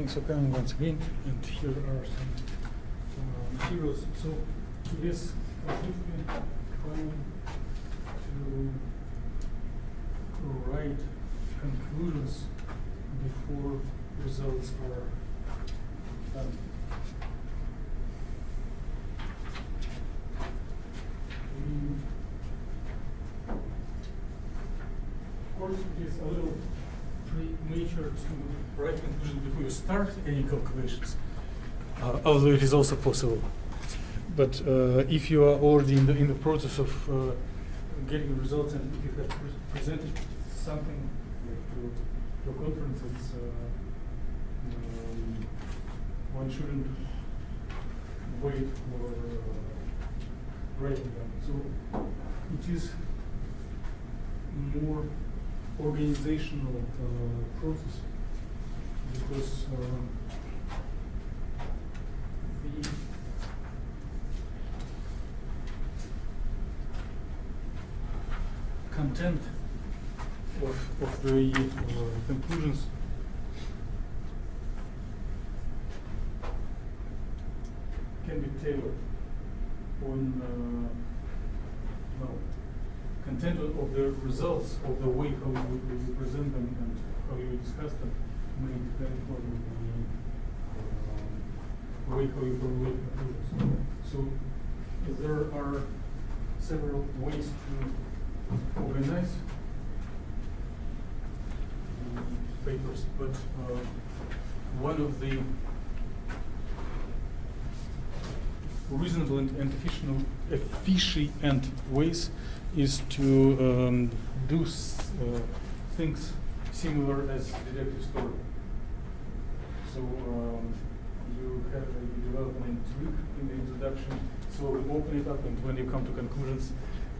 Thanks for coming once again. And here are some materials. So it is completely fine to write conclusions before results are done. Of course, it is a little premature to write conclusions before you start any calculations, although it is also possible. But if you are already in the process of getting results, and if you have presented something to a conference, it's, one shouldn't wait for writing them. So it is more organizational process, because the content of the conclusions can be tailored on content of the results of the way how you present them and how you discuss them may depend on the way how you formulate conclusions. So there are several ways to organize papers, but one of the reasonable and efficient ways is to do things similar as detective story. So you develop an intrigue in the introduction, so you open it up, and when you come to conclusions,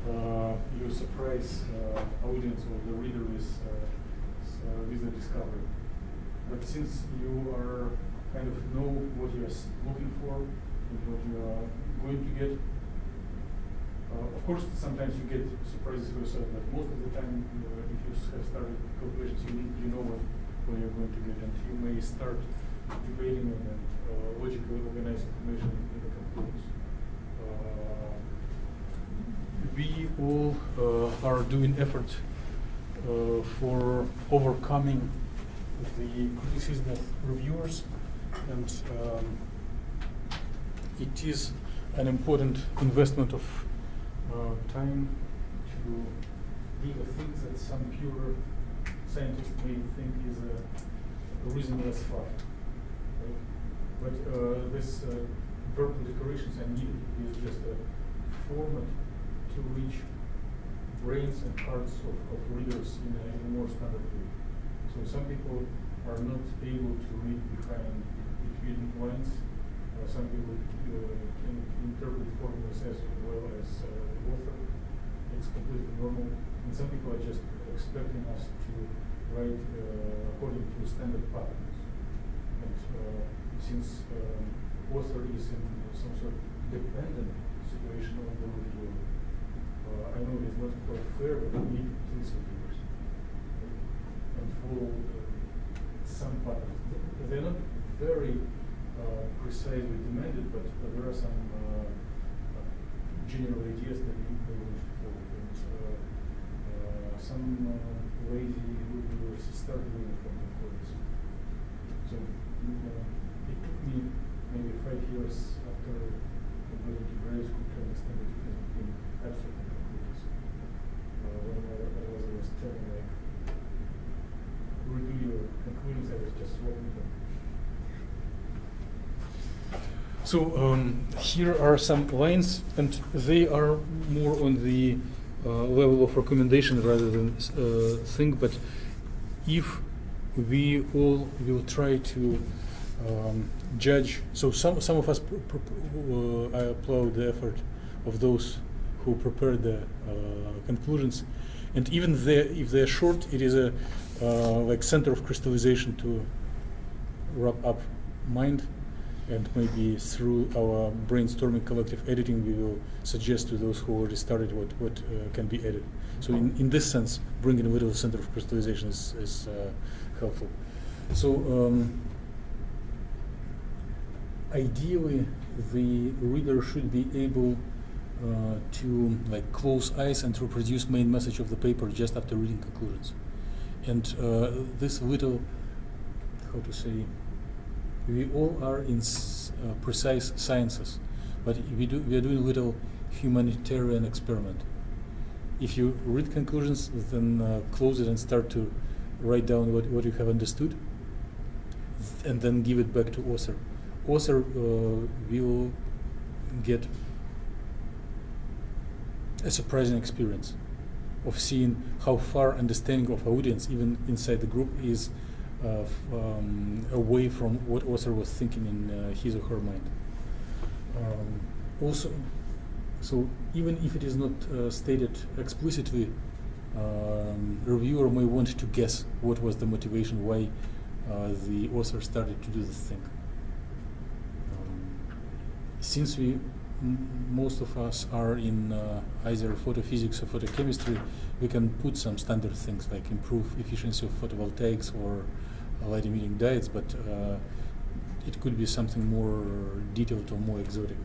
you surprise audience or the reader with the discovery. But since you are kind of know what you are looking for and what you are going to get, of course, sometimes you get surprises for yourself, but most of the time, if you have started calculations, you know what you're going to get, and you may start debating and logically organize information in the conclusions. We all are doing effort for overcoming the criticism of reviewers, and it is an important investment of time to do the things that some pure scientists may think is a reasonable as far. Right? But this verbal declarations are needed. It is just a format to reach brains and hearts of readers in a more standard way. So some people are not able to read between lines. Some people can interpret formulas as well as author. It's completely normal. And some people are just expecting us to write according to standard patterns. And since author is in some sort of dependent situation on the reviewer, I know it's not quite fair, but we need to please reviewers and follow some patterns. They're not very precisely demanded, but there are some general ideas that we wish to follow. And some lazy reviewers start doing from the course. So it took me maybe 5 years after going to grade school to understand the difference between abstract and conclusions. When I was telling, like, redo your conclusions, I was just swapping them. So here are some lines, and they are more on the level of recommendation rather than thing. But if we all will try to judge, so some of us I applaud the effort of those who prepare the conclusions, and even if they're short, it is a like center of crystallization to wrap up mind. And maybe through our brainstorming collective editing, we will suggest to those who already started what can be edited. So in this sense, bringing a little center of crystallization is helpful. So ideally, the reader should be able to close eyes and reproduce main message of the paper just after reading conclusions. And this little, how to say, we all are in precise sciences, but we are doing a little humanitarian experiment. If you read conclusions, then close it and start to write down what you have understood, and then give it back to author. Author will get a surprising experience of seeing how far understanding of audience, even inside the group, is away from what author was thinking in his or her mind. Also, so even if it is not stated explicitly, reviewer may want to guess what was the motivation, why the author started to do this thing. Since most of us are in either photophysics or photochemistry, we can put some standard things like improve efficiency of photovoltaics or light emitting diodes, but it could be something more detailed or more exotic.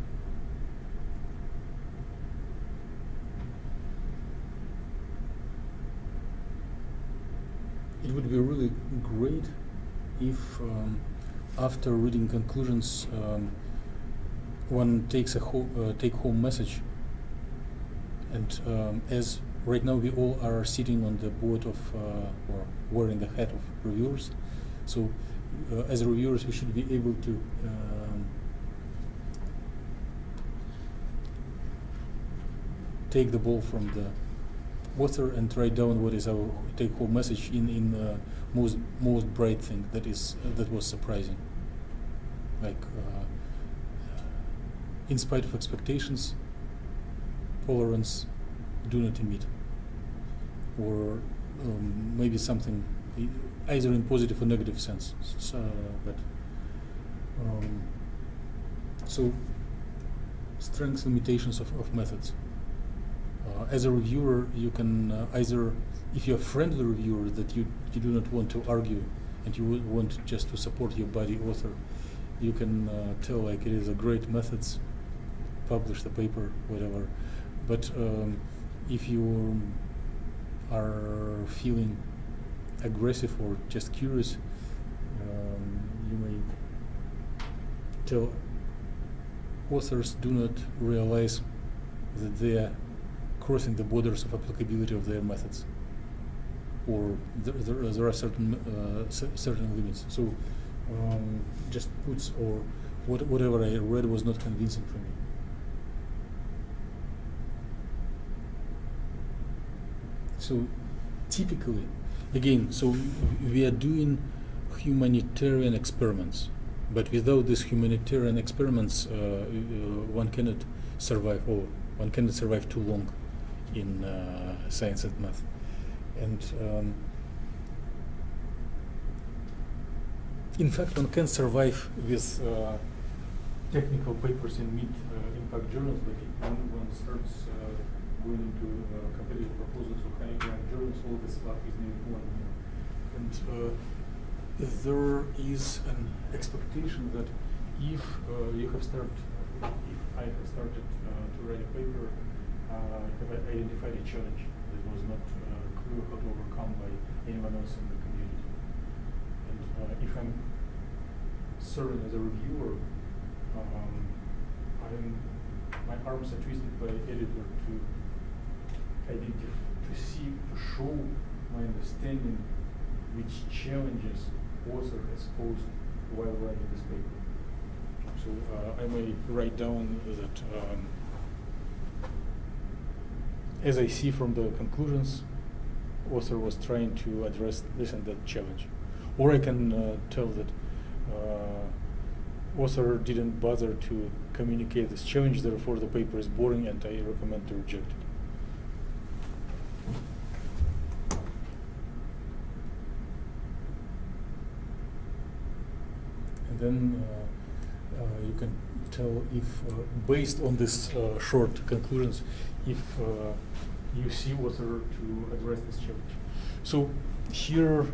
It would be really great if after reading conclusions one takes a take-home message, and as right now we all are sitting on the board of or wearing the hat of reviewers, so as reviewers we should be able to take the ball from the author and write down what is our take-home message in most bright thing that was surprising, like in spite of expectations, tolerance do not emit, or maybe something either in positive or negative sense. So strengths, limitations of methods. As a reviewer, you can either, if you're a friendly reviewer that you do not want to argue and you want just to support your buddy author, you can tell like it is a great methods, publish the paper, whatever. But if you are feeling aggressive or just curious, you may tell authors do not realize that they are crossing the borders of applicability of their methods, or there are certain limits. So just puts or whatever I read was not convincing for me. So typically, again, so we are doing humanitarian experiments, but without these humanitarian experiments, one cannot survive, or one cannot survive too long in science and math. And in fact, one can survive with technical papers in mid-impact journals, but when one starts going into competitive proposals or high-impact journals, all this stuff is needed more and more. And there is an expectation that if I have started to write a paper, I have identified a challenge that was not clear how to overcome by anyone else in the community. And if I'm serving as a reviewer, my arms are twisted by editor to show my understanding which challenges author has posed while writing this paper. So I may write down that as I see from the conclusions, author was trying to address this and that challenge. Or I can tell that author didn't bother to communicate this challenge, therefore the paper is boring and I recommend to reject it. And then you can tell if, based on this short conclusions, if you see author to address this challenge. So here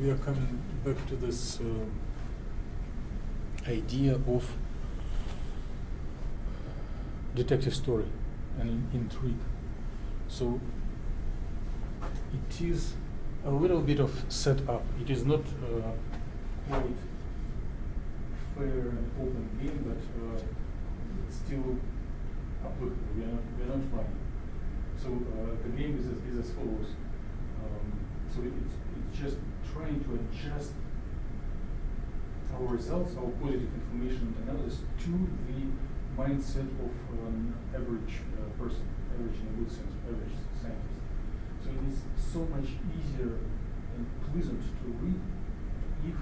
we are coming back to this idea of detective story and intrigue. So it is a little bit of setup. It is not quite fair and open game, but it's still applicable. We are not flying. So the game is as follows. So it's just trying to adjust our results, our qualitative information analysis to the mindset of an average person, average in a good sense, average scientist. So it is so much easier and pleasant to read if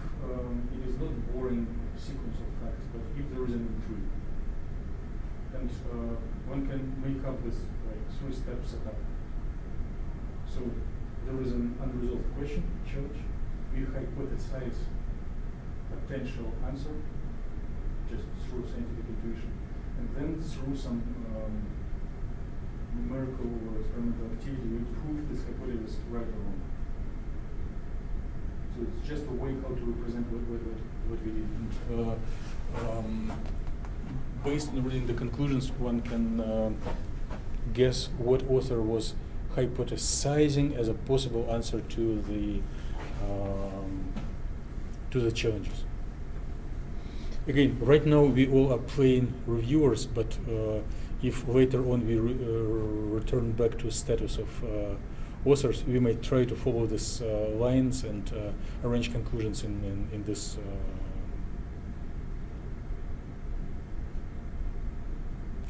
it is not boring sequence of facts, but if there is an intrigue. And one can make up this like 3-step setup. So there is an unresolved question, challenge. We hypothesize potential answer just through scientific intuition, and then through some numerical or experimental activity, we prove this hypothesis right or wrong. So it's just a way how to represent what we did. And, based on reading the conclusions, one can guess what author was hypothesizing as a possible answer to the challenges. Again, right now we all are plain reviewers, but if later on we return back to status of authors, we may try to follow these lines and arrange conclusions in this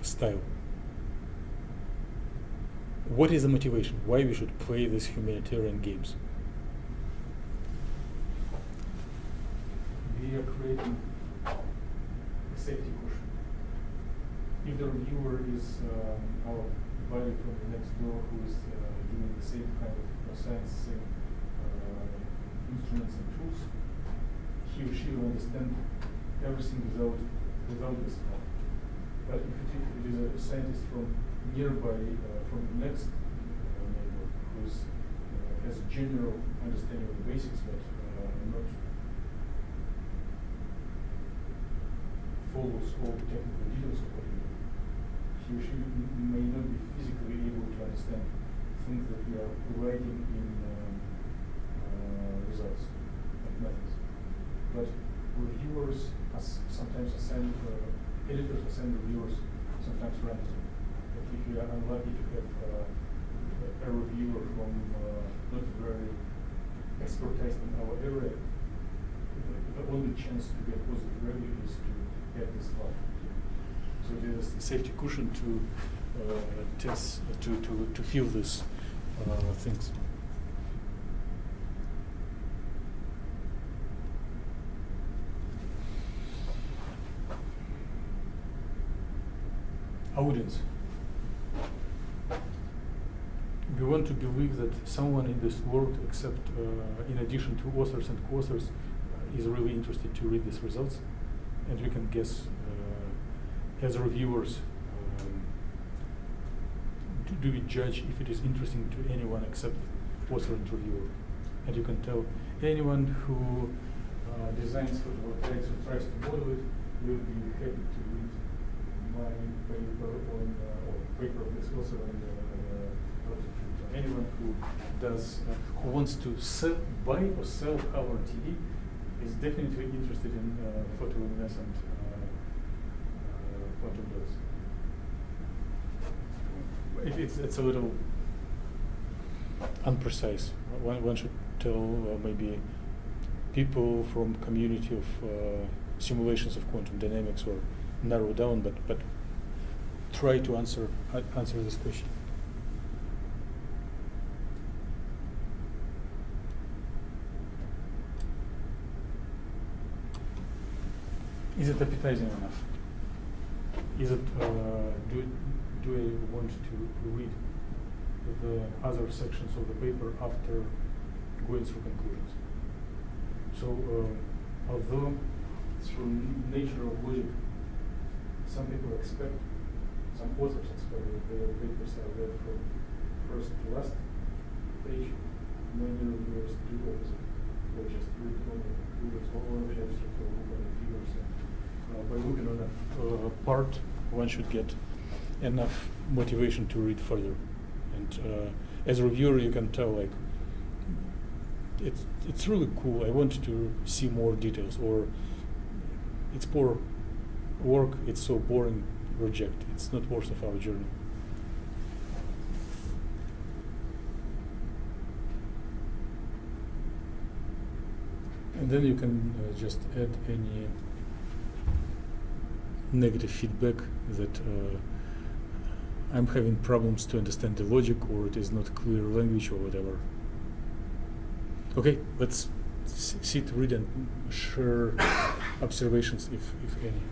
style. What is the motivation? Why we should play these humanitarian games? We are creating a safety cushion. If the reviewer is our buddy from the next door who is doing the same kind of science, same instruments and tools, he or she will understand everything without this help. But if it is a scientist from nearby, from the next neighbor, who has a general understanding of the basics, but not follows all the technical details of what we do, he or she may not be physically able to understand things that we are writing in results and methods. But reviewers sometimes assign, editors assign reviewers sometimes randomly. But if you are unlucky to have a reviewer from not very expertise in our area, the only chance to get positive review is to get this far. So it is a safety cushion to test, to feel these things. Audience. We want to believe that someone in this world, except in addition to authors and co-authors, is really interested to read these results, and we can guess as reviewers, do we judge if it is interesting to anyone except author and reviewer. And you can tell anyone who designs photovoltaics or tries to model it will be happy to read my paper on, or paper of this author on anyone who does, who wants to buy or sell color TV is definitely interested in photoluminescent quantum dots. It's a little unprecise. One should tell maybe people from community of simulations of quantum dynamics, or narrow down, but try to answer this question. Is it appetizing enough? Is it do I want to read the other sections of the paper after going through conclusions? So although through nature of logic, some people expect, some authors expect that their papers are read from first to last page, many reviewers do opposite. They just read all the abstract or look at the figures and part, one should get enough motivation to read further. And as a reviewer, you can tell, like, it's really cool, I want to see more details, or it's poor work, it's so boring, reject, it's not worth of our journey. And then you can just add any negative feedback that I'm having problems to understand the logic, or it is not clear language, or whatever. Okay, let's sit, read, and share observations, if any.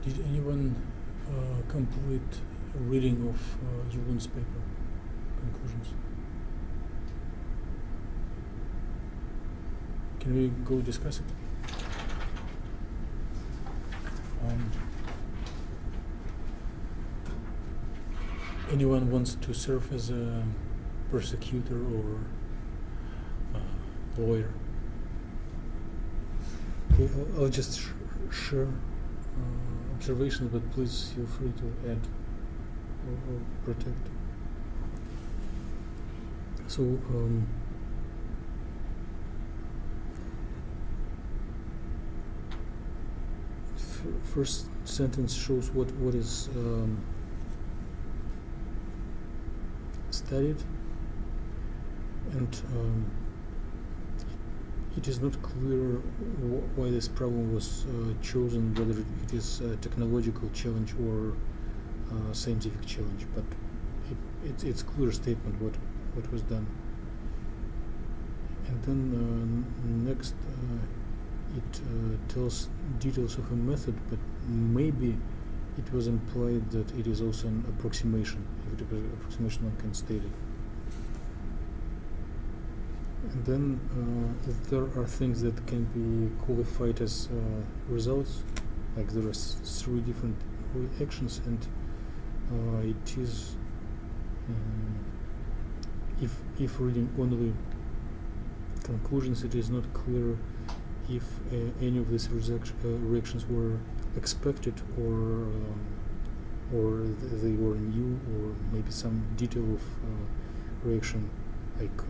Did anyone complete a reading of Yulin's paper conclusions? Can we go discuss it? Anyone wants to serve as a prosecutor or lawyer? Okay, I'll just share observations, but please feel free to add or protect. So, first sentence shows what is studied, and it is not clear why this problem was chosen, whether it is a technological challenge or a scientific challenge, but it's clear statement what was done. And then next it tells details of a method, but maybe it was implied that it is also an approximation. If it was an approximation, one can state it. And then there are things that can be qualified as results, like there are 3 different reactions, and it is if reading only conclusions, it is not clear if any of these reactions were expected or they were new, or maybe some detail of reaction, like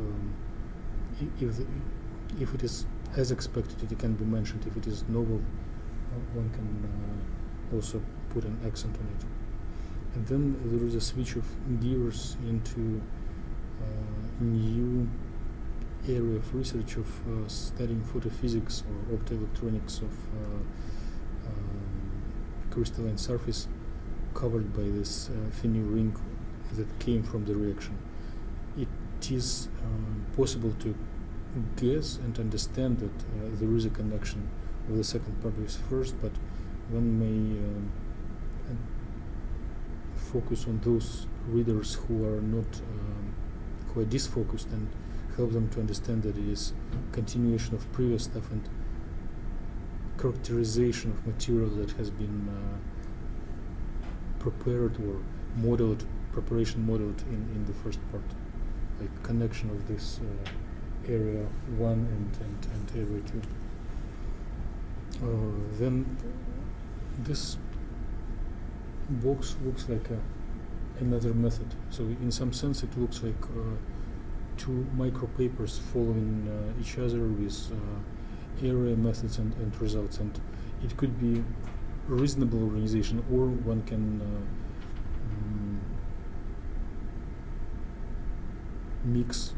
if it is as expected, it can be mentioned. If it is novel, one can also put an accent on it. And then there is a switch of gears into new area of research of studying photophysics or optoelectronics of crystalline surface covered by this thin ring that came from the reaction. It is possible to guess and understand that there is a connection with the second part with first, but one may focus on those readers who are not who are disfocused, and help them to understand that it is continuation of previous stuff and characterization of material that has been prepared or modeled, preparation modeled in the first part, like connection of this area 1 and area 2. Then this box looks like another method. So in some sense it looks like 2 micro papers following each other with area methods and results, and it could be a reasonable organization, or one can mix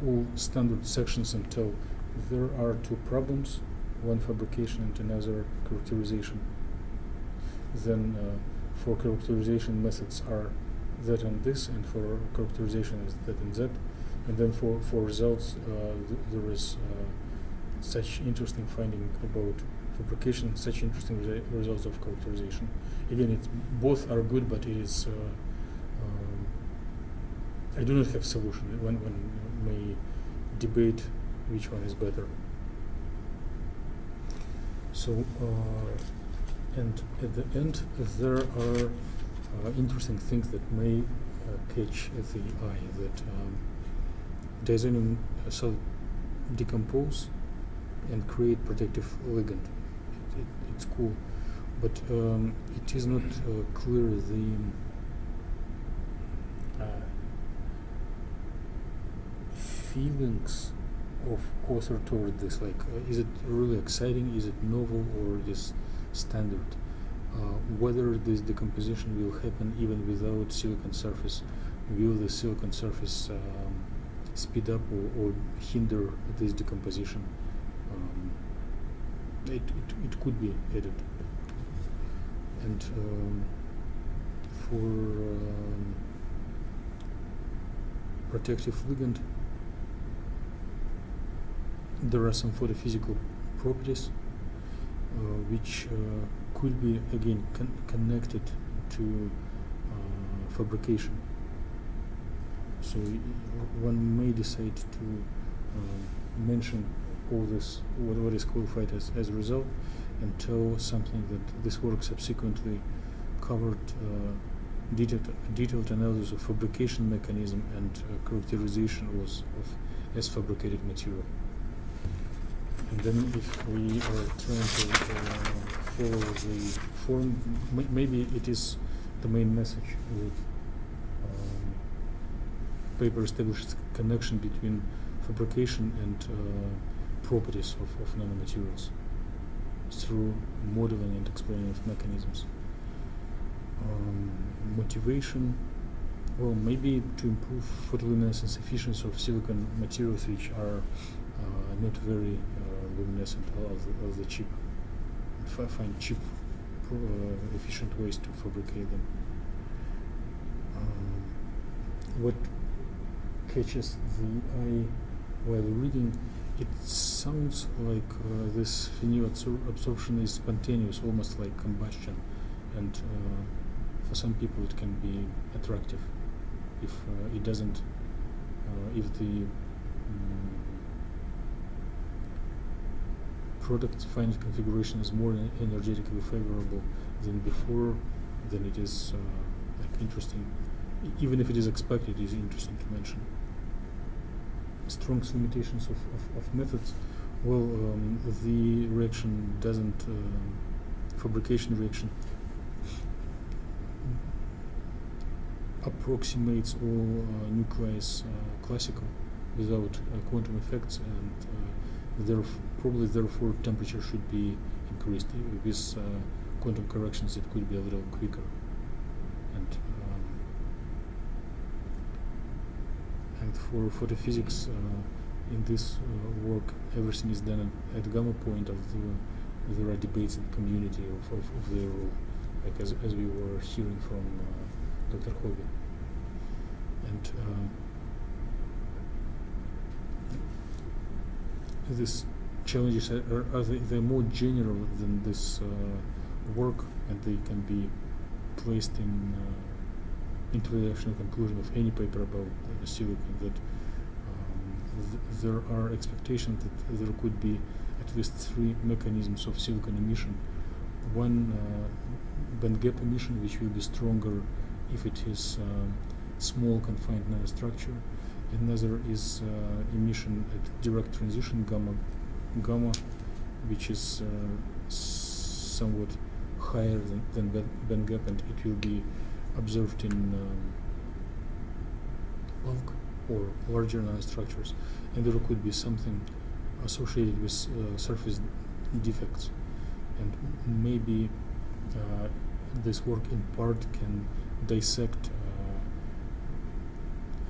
all standard sections and tell there are 2 problems, one fabrication and another characterization. Then for characterization, methods are that and this, and for characterization is that and that. And then for results, there is such interesting finding about fabrication, such interesting results of characterization. Again, it's both are good, but it is I do not have solution. One may debate which one is better. So and at the end there are interesting things that may catch the eye, that diazonium cell decompose and create protective ligand. It's cool, but it is not clear the feelings of author toward this. Like, is it really exciting? Is it novel, or it is standard? Whether this decomposition will happen even without silicon surface, will the silicon surface speed up or hinder this decomposition? It could be added. And for protective ligand, there are some photophysical properties, which could be again connected to fabrication. So one may decide to mention all this, what is qualified as a result, and tell something that this work subsequently covered detailed analysis of fabrication mechanism and characterization of as fabricated material. And then if we are trying to follow the form, maybe it is the main message with paper establishes connection between fabrication and properties of nanomaterials through modeling and explaining of mechanisms. Motivation, well, maybe to improve photoluminescence efficiency of silicon materials which are not very luminescent as the cheap. Find cheap, efficient ways to fabricate them. What catches the eye while reading, it sounds like this phenyl absorption is spontaneous, almost like combustion, and for some people it can be attractive if it doesn't, if the product final configuration is more energetically favorable than before, then it is like interesting. Even if it is expected, it is interesting to mention. Strong limitations of methods. Well, the reaction doesn't, fabrication reaction approximates all nuclei classical without quantum effects, and probably therefore temperature should be increased. With quantum corrections it could be a little quicker. And for photophysics, in this work, everything is done at gamma point. There are debates in the community of their role, like as we were hearing from Dr. Hobby. And these challenges they're more general than this work, and they can be placed in introduction conclusion of any paper about silicon, that there are expectations that there could be at least 3 mechanisms of silicon emission. One, band gap emission, which will be stronger if it is small confined nanostructure. Another is emission at direct transition gamma, which is somewhat higher than band gap, and it will be observed in bulk or larger nanostructures, and there could be something associated with surface defects, and maybe this work in part can dissect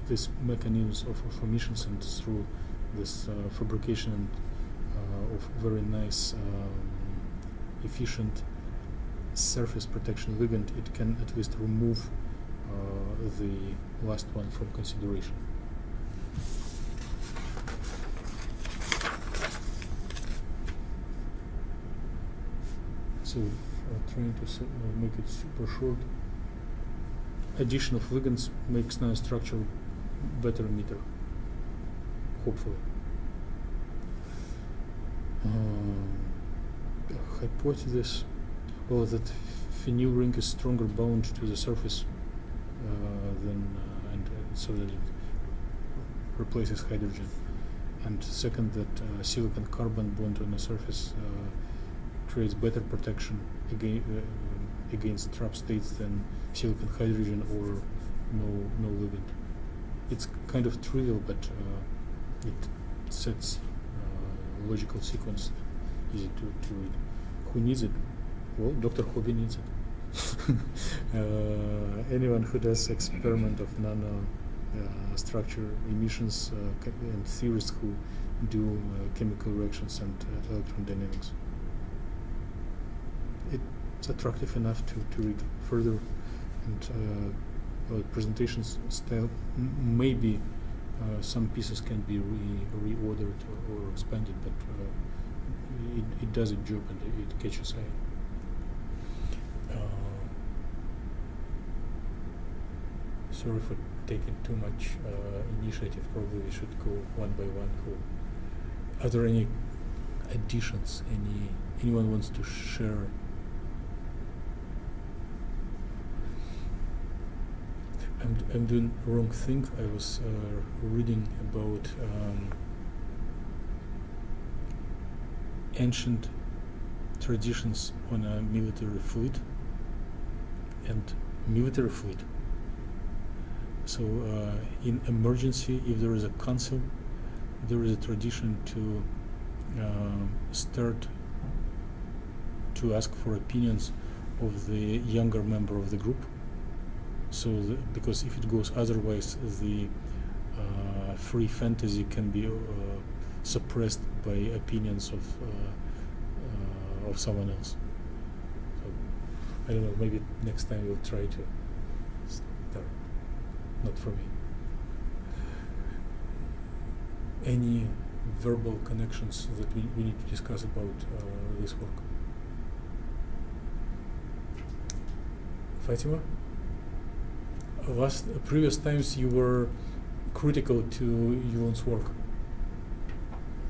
this mechanisms of emissions, and through this fabrication of very nice efficient surface protection ligand, it can at least remove the last one from consideration. So trying to make it super short, addition of ligands makes nanostructure better emitter, hopefully. Hypothesis, well, that phenyl ring is stronger bound to the surface than and so that it replaces hydrogen. And second, that silicon carbon bond on the surface creates better protection against trap states than silicon hydrogen or no ligand. It's kind of trivial, but it sets logical sequence easy to read. Who needs it? Well, Dr. Hobby needs it. Anyone who does experiment of nano structure emissions and theorists who do chemical reactions and electron dynamics. It's attractive enough to read further, and presentations style, maybe some pieces can be reordered or expanded, but it does a job and it catches eye. Sorry for taking too much initiative. Probably we should go one by one. Are there any additions? Anyone wants to share? I'm doing wrong thing. I was reading about ancient traditions on a military fleet and military fleet. So in emergency, if there is a council, there is a tradition to start to ask for opinions of the younger member of the group. So because if it goes otherwise, the free fantasy can be suppressed by opinions of someone else. So I don't know, maybe next time we'll try to start. Not for me. Any verbal connections that we need to discuss about this work? Fatima? Previous times you were critical to Yuvan's work,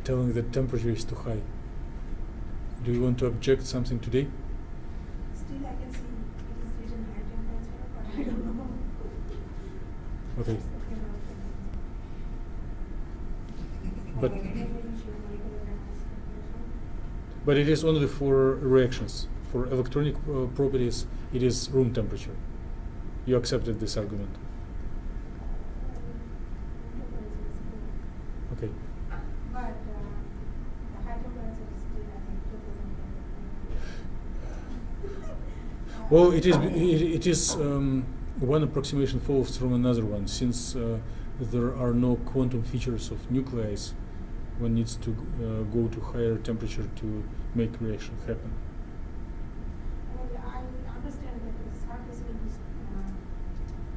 telling that temperature is too high. Do you want to object something today? Still I can see it is written high temperature, but I don't know. Okay. But it is only for reactions. For electronic properties, it is room temperature. You accepted this argument. Okay. But the high temperature is still, I think, 2000. Well, it is one approximation follows from another one. Since there are no quantum features of nuclei, one needs to go to higher temperature to make reaction happen. Well, I understand that the surface will be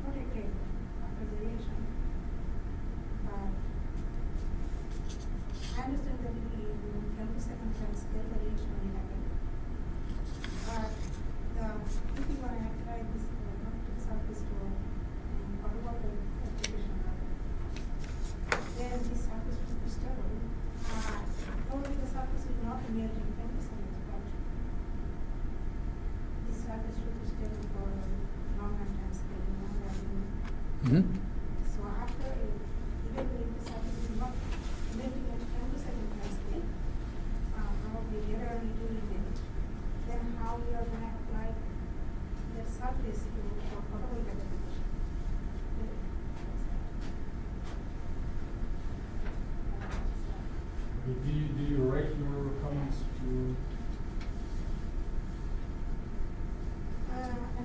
protected after the reaction, but I understand that in 20 second time scale the reaction will happen. But if you want to apply this surface to water application, then this surface will be stable. Probably the surface will not be melting 20 seconds, but this surface should be stable for longer time scale. So after, even if the surface is not melting at 20 second time scale, probably later on it will melt. Then how we are going to apply the surface to photovoltaic application? Do you write your comments to?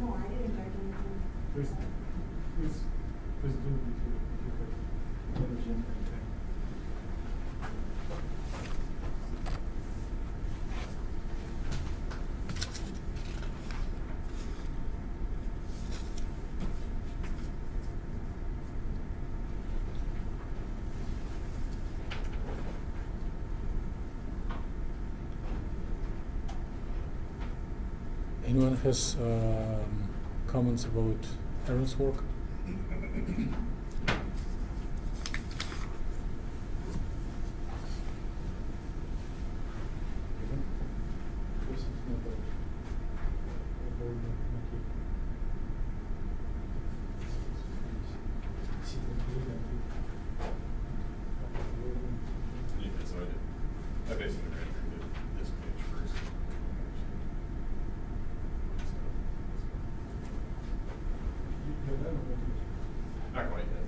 No, I didn't write anything. Please do if you have energy and time. Anyone has comments about Aaron's work? Yeah, so I basically ran through this page first. Not quite yet.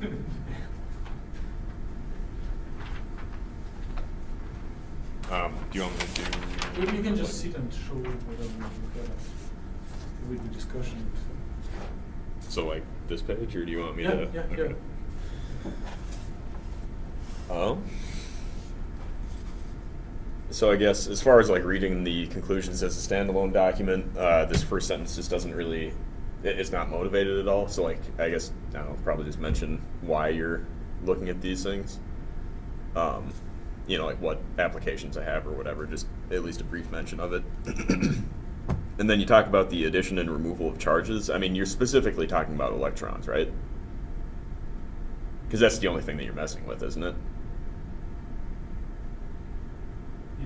Do you want me to do? You can just sit and show whatever you have. Read the discussion. So like this page, or do you want me Yeah, to? yeah, Okay. So I guess as far as like reading the conclusions as a standalone document, this first sentence just doesn't really, it's not motivated at all. So like, I guess, I don't know, probably just mention why you're looking at these things. You know, like what applications I have or whatever, just at least a brief mention of it. And then you talk about the addition and removal of charges. I mean, you're specifically talking about electrons, right? Because that's the only thing that you're messing with, isn't it?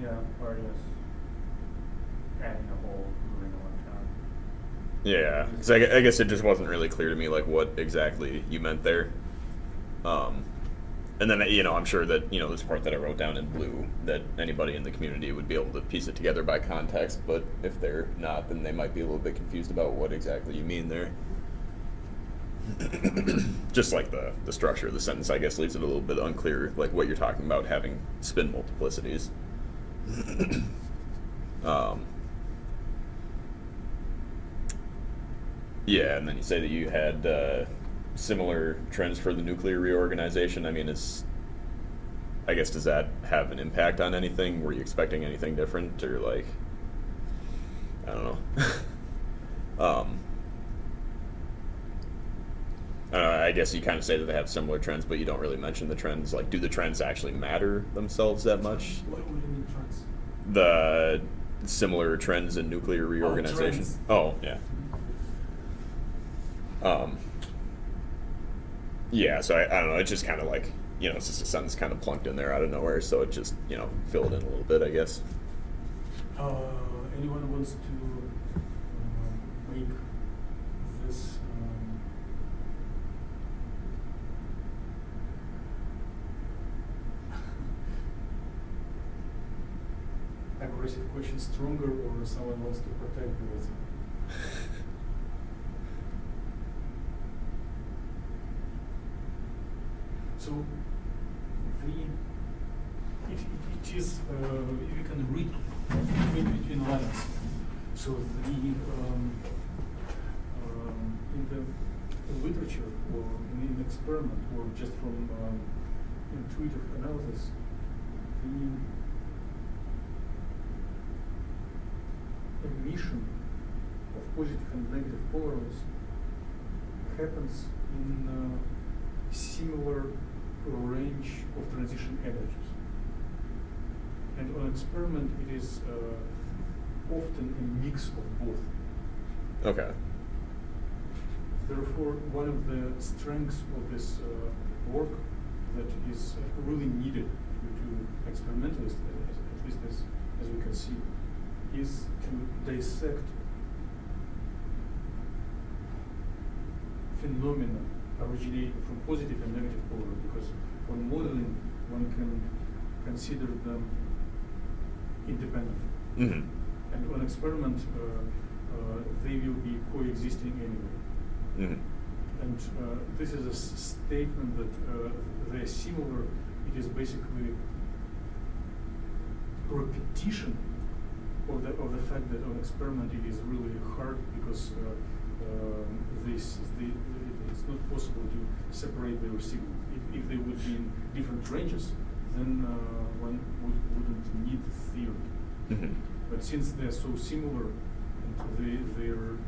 Yeah, or just adding a whole moving electron. Yeah, because I guess it just wasn't really clear to me like what exactly you meant there. And then, you know, I'm sure that, you know, this part that I wrote down in blue, that anybody in the community would be able to piece it together by context, but if they're not, then they might be a little bit confused about what exactly you mean there. Just like the structure of the sentence, I guess, leaves it a little bit unclear, like what you're talking about having spin multiplicities. Yeah, and then you say that you had similar trends for the nuclear reorganization. I mean, I guess, does that have an impact on anything? Were you expecting anything different, or like, I don't know. I guess you kind of say that they have similar trends, but you don't really mention the trends. Like, do the trends actually matter themselves that much? What do you mean trends? The similar trends in nuclear reorganization. Trends. Oh, yeah. Yeah, so I don't know, it's just kind of like, you know, it's just a sentence kind of plunked in there out of nowhere, so it just, you know, fill it in a little bit, I guess. Anyone wants to make this aggressive question stronger, or someone wants to protect the author? So it is you can read between lines. So in the literature or in an experiment or just from intuitive analysis, the emission of positive and negative polarities happens in similar range of transition energies. And on experiment, it is often a mix of both. Okay. Therefore, one of the strengths of this work that is really needed to experimentalists, at least as we can see, is to dissect phenomena originating from positive and negative polarity, because when modeling, one can consider them independently. Mm-hmm. And on experiment, they will be coexisting anyway. Mm-hmm. And this is a statement that they are similar. It is basically repetition of the fact that on experiment it is really hard, because it's not possible to separate their signal. If they would be in different ranges, then one wouldn't need theory. Mm-hmm. But since they're so similar, and their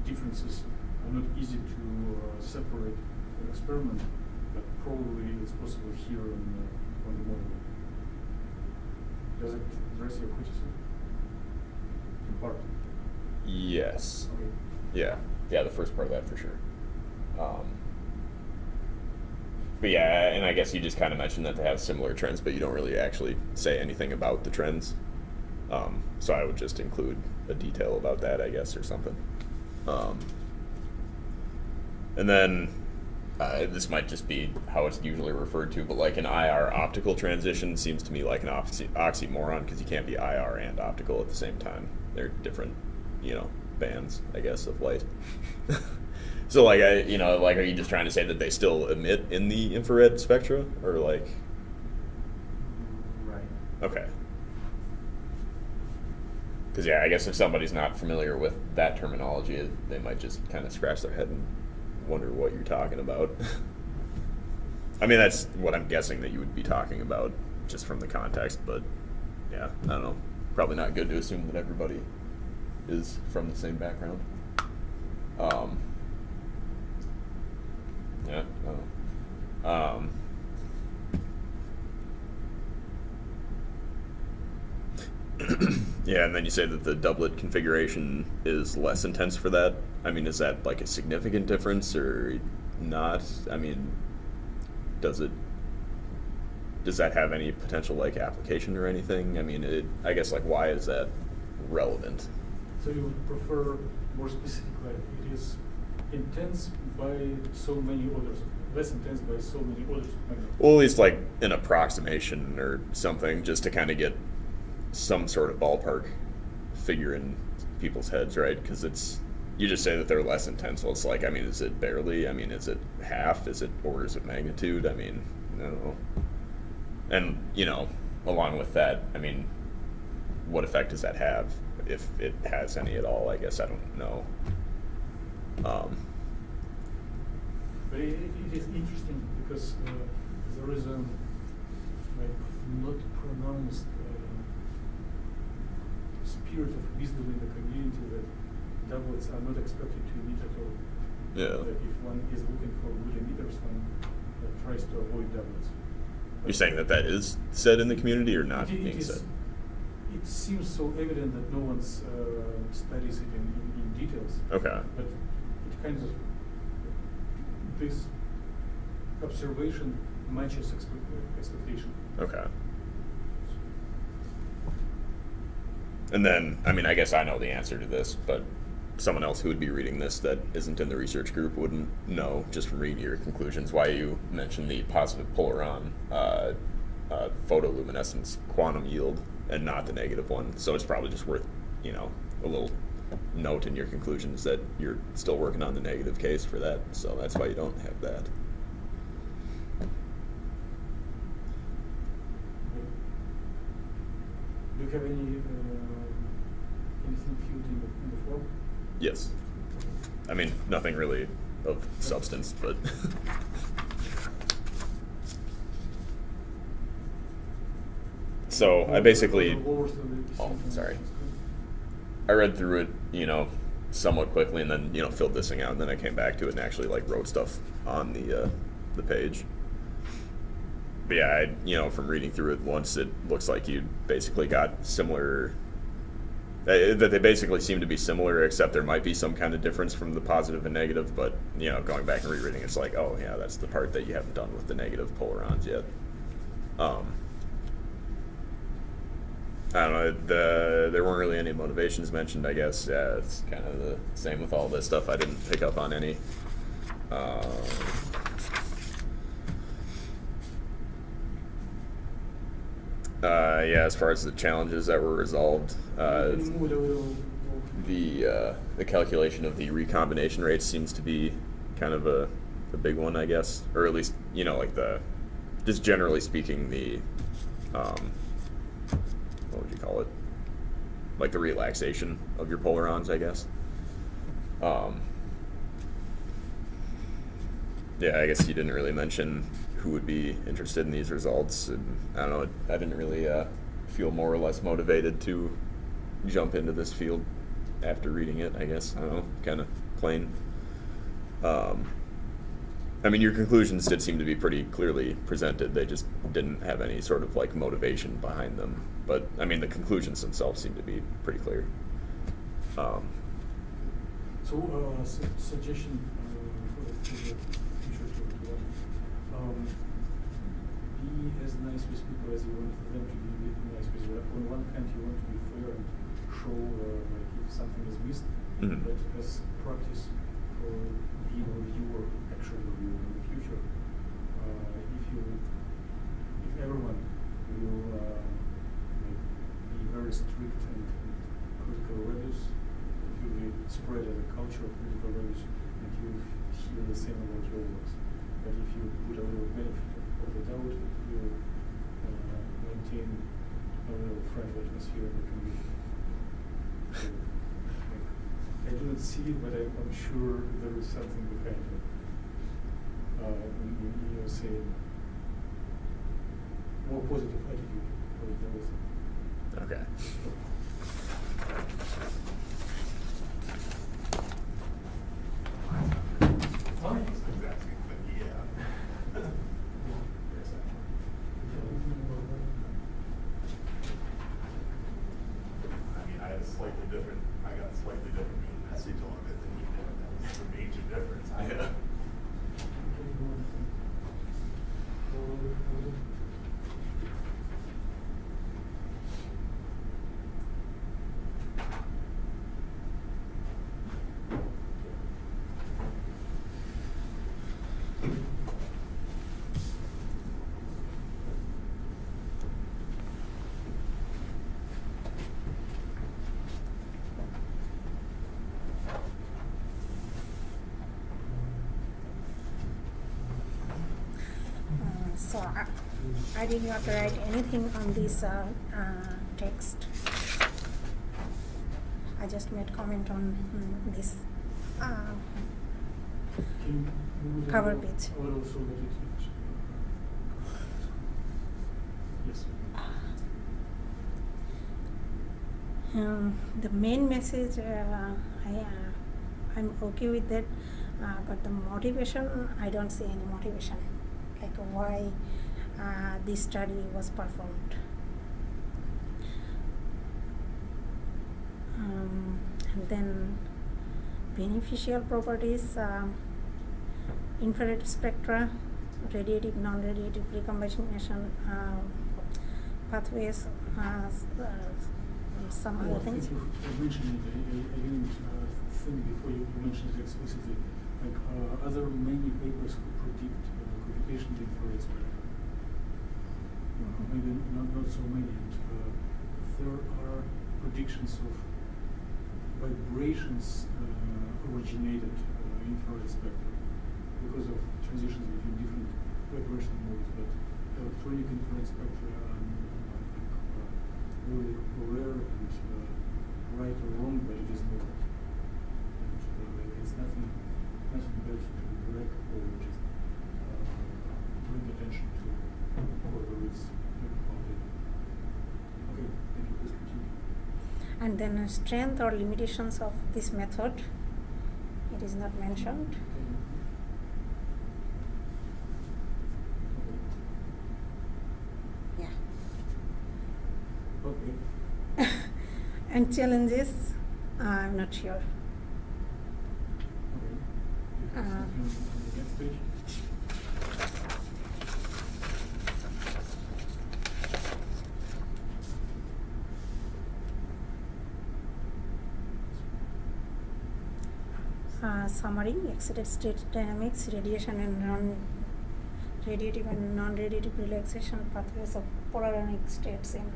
differences are not easy to separate in experiment, but probably it's possible here on the model. Does it address your criticism? In part. Yes. Okay. Yeah, the first part of that for sure. But yeah, and I guess you just kind of mentioned that they have similar trends, but you don't really actually say anything about the trends. So I would just include a detail about that, I guess, or something. And then this might just be how it's usually referred to, but like an IR optical transition seems to me like an oxymoron, because you can't be IR and optical at the same time. They're different, you know, bands, I guess, of light. So like are you just trying to say that they still emit in the infrared spectra, or like? Right. Okay. Because yeah, I guess if somebody's not familiar with that terminology, they might just kind of scratch their head and wonder what you're talking about. I mean, that's what I'm guessing that you would be talking about just from the context, but yeah, I don't know. Probably not good to assume that everybody is from the same background. Yeah, I don't know. Yeah, and then you say that the doublet configuration is less intense for that. I mean, is that like a significant difference or not? I mean, does that have any potential like application or anything? I mean, I guess like why is that relevant? So you would prefer more specific, like it is intense by so many orders, less intense by so many orders of magnitude. Well, at least like an approximation or something, just to kind of get some sort of ballpark figure in people's heads, right? Because you just say that they're less intense. Well, it's like, I mean, is it barely? I mean, is it half? Is it orders of magnitude? I mean, I don't know. And, along with that, I mean, what effect does that have? If it has any at all, I guess I don't know. But it is interesting because there is a like not pronounced spirit of wisdom in the community that doublets are not expected to emit at all. Yeah. That if one is looking for good emitters, one tries to avoid doublets. You're saying that is said in the community or not It being is, said? it seems so evident that no one studies it in details. Okay. But it kind of, this observation matches expectation. Okay. And then, I mean, I guess I know the answer to this, but someone else who would be reading this that isn't in the research group wouldn't know, just from reading your conclusions, why you mentioned the positive polaron photoluminescence quantum yield and not the negative one. So it's probably just worth, a little note in your conclusions that you're still working on the negative case for that. So that's why you don't have that. Do you have anything filled in the form? Yes. I mean, nothing really of substance, but so I basically, sorry. I read through it, somewhat quickly, and then filled this thing out, and then I came back to it and actually like wrote stuff on the page. But yeah, from reading through it once, it looks like you basically got similar. That they basically seem to be similar, except there might be some kind of difference from the positive and negative. But going back and rereading, it's like, oh yeah, that's the part that you haven't done with the negative polarons yet. I don't know. There weren't really any motivations mentioned, I guess. Yeah, it's kind of the same with all this stuff. I didn't pick up on any. Yeah, as far as the challenges that were resolved, the calculation of the recombination rate seems to be kind of a big one, I guess, or at least like just generally speaking, the what would you call it? Like the relaxation of your polarons, I guess. Yeah, I guess you didn't really mention who would be interested in these results. And I don't know, I didn't really feel more or less motivated to jump into this field after reading it, I guess. I don't know, kind of plain. I mean, your conclusions did seem to be pretty clearly presented. They just didn't have any sort of like motivation behind them. But I mean, the conclusions themselves seem to be pretty clear. Suggestion for the future to be as nice with people as you want them to be nice with you. On one hand, you want to be fair and show like if something is missed, Mm-hmm. but as practice for being a reviewer, actual reviewer in the future, if everyone will be very strict and critical values, it will be spread as a culture of critical values, and you hear the same about your works. But if you put a little benefit of the doubt, it will maintain a little friendly atmosphere in the community. So, I do not see it, but I'm sure there is something behind it. In your saying more positive attitude towards everything. Okay. I got a slightly different message on it than he did. That was the major difference. Yeah. So I did not write anything on this text. I just made comment on this Can you move it cover a little- page. A little so that it. Yes. The main message, I'm okay with that, but the motivation, I don't see any motivation, like why this study was performed. And then beneficial properties, infrared spectra, radiative, non-radiative recombination pathways, some Oh, other things. Thank you for mentioning it. I didn't think before you mentioned it explicitly. Like other many papers who predict computation in infrared spectra. Maybe not so many. And, there are predictions of vibrations originated in infrared spectra because of transitions between different vibration modes. But electronic infrared spectra are really rare and right or wrong, but it is not. And it's nothing better to break or just bring attention to whether it's founded. Okay, thank you. Please continue. And then strength or limitations of this method, it is not mentioned. Yeah. Okay. And challenges, I'm not sure. Okay. You have something on the next page? Summary, excited state dynamics, radiation and non-radiative and non-radiative relaxation pathways of polar ionic states in